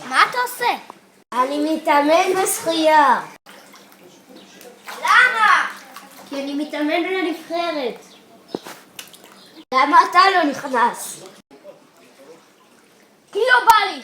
מה אתה עושה? אני מתאמן בשחייה. למה? כי אני מתאמן לנבחרת. למה אתה לא נכנס? כי לא בא לי.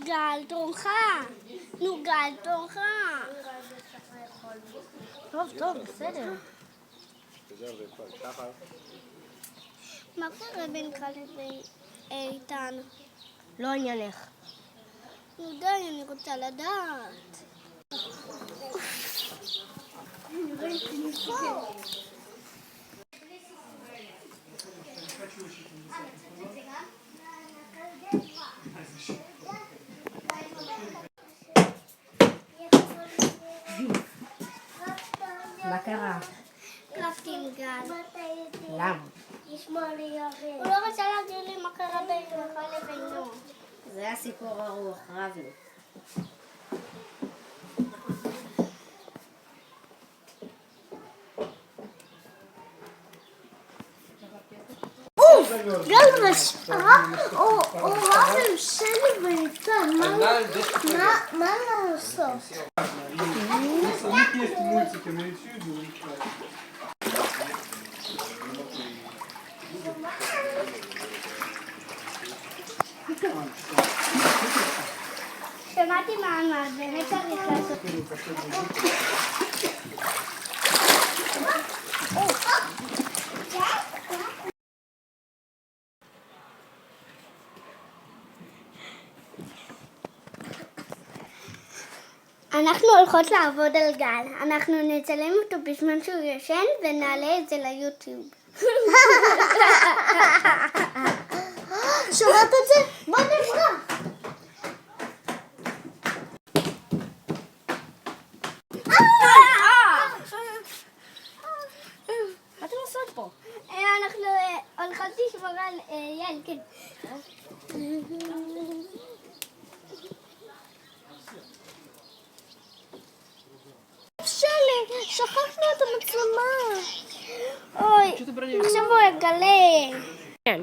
גל תורך. נו גל תורך. טוב, בסדר. מה קורה בינך לבין איתן? לא עניינך. נו די, אני רוצה לדעת. מה קרה? רבתי עם גל. למה? הוא לא רצה להגיד לי מה קרה בינך לבינו. זה היה סיפור ארוך, רבנו. גל הוא רב עם שלי ואיתן. מה לעשות? У них есть мультики на YouTube, у них שמעתי מה אמרת, באמת צריך לעשות. אנחנו הולכות לעבוד על גל. אנחנו נצלם אותו בזמן שהוא ישן ונעלה את זה ליוטיוב. שמעת את זה? בוא נברח. מה אתם עושות פה? אנחנו הולכות לשמור על יעל, כן. שלי, שכחנו את המצלמה. אוי, עכשיו הוא יגלה. כן.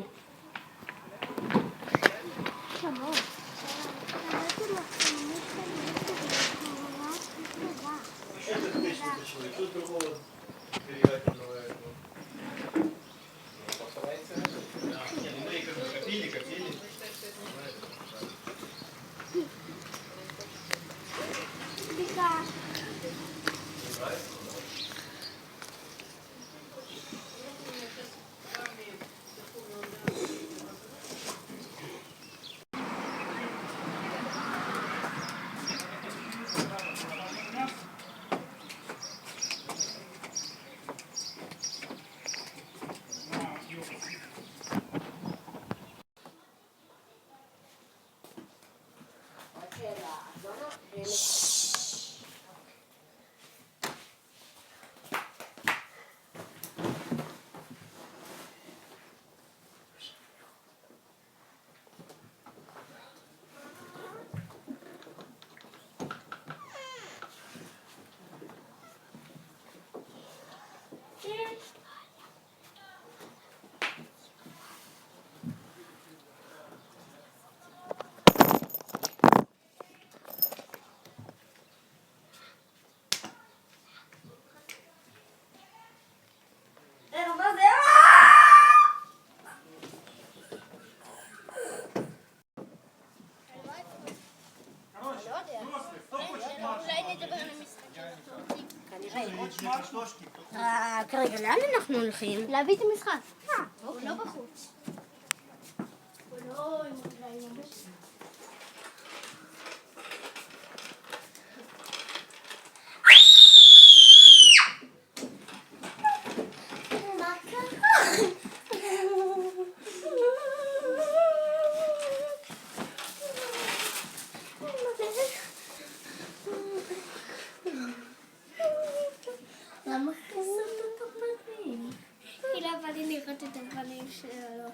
כרגע, לאן אנחנו הולכים? להביא את המשחק. הוא לא בחוץ. הוא לא עם רגליים. למה חיסרת את הפנים? כי לא בא לי לראות את הפנים שלו.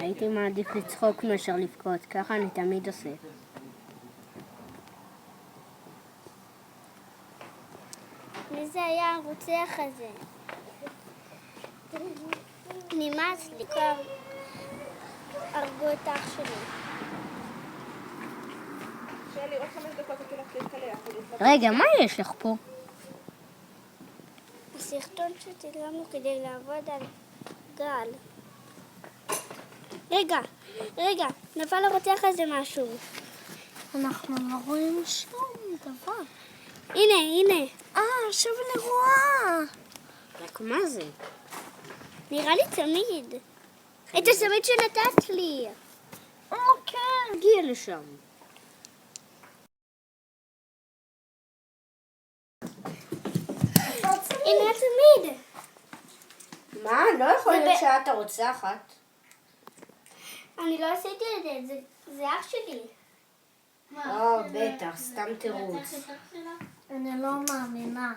הייתי מעדיף לצחוק מאשר לבכות, ככה אני תמיד עושה. מי זה היה הרוצח הזה? נמאס לי, כבר הרגו את אח שלי. רגע, מה יש לך פה? הסרטון שצילמנו כדי לעבוד על גל. רגע, נפל הרוצח הזה משהו. אנחנו לא רואים שום דבר. הנה. עכשיו אני רואה. רק מה זה? נראה לי צמיד. את הצמיד שנתת לי. כן. הגיע לשם. הנה הצמיד. מה? לא יכול להיות שאת הרוצחת. אני לא עשיתי את זה, זה אח שלי. בטח, סתם תירוץ. אני לא מאמינה.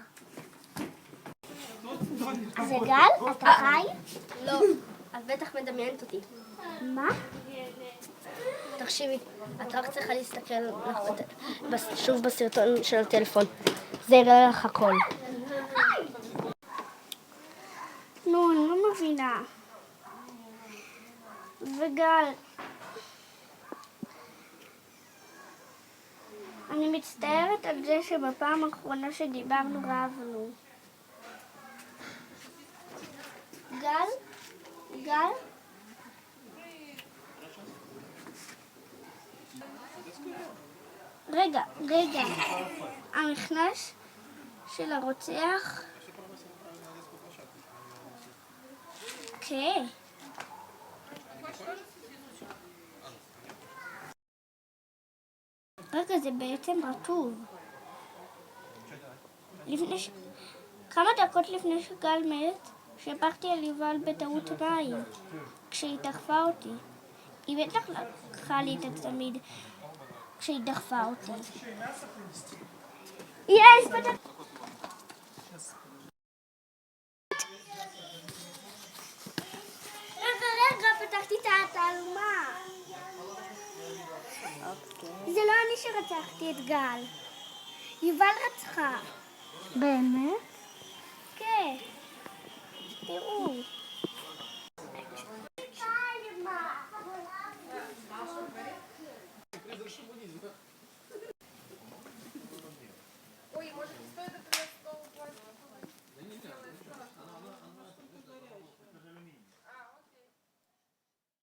זה גל? אתה חי? לא, את בטח מדמיינת אותי. מה? תקשיבי, את רק צריכה להסתכל שוב בסרטון של הטלפון. זה יראה לך הכל. נו, אני לא מבינה. וגל, אני מצטערת על זה שבפעם האחרונה שדיברנו רבנו. גל? רגע. המכנס של הרוצח? כן. רגע, זה בעצם רטוב. כמה דקות לפני שגל מת, שפכתי על יובל בטעות מים, כשהיא דחפה אותי. היא בטח לקחה לי את הצמיד כשהיא דחפה אותי. יש, פתח... רגע, פתחתי את התעלומה. זה לא אני שרצחתי את גל. יובל רצחה. באמת? כן. תראו.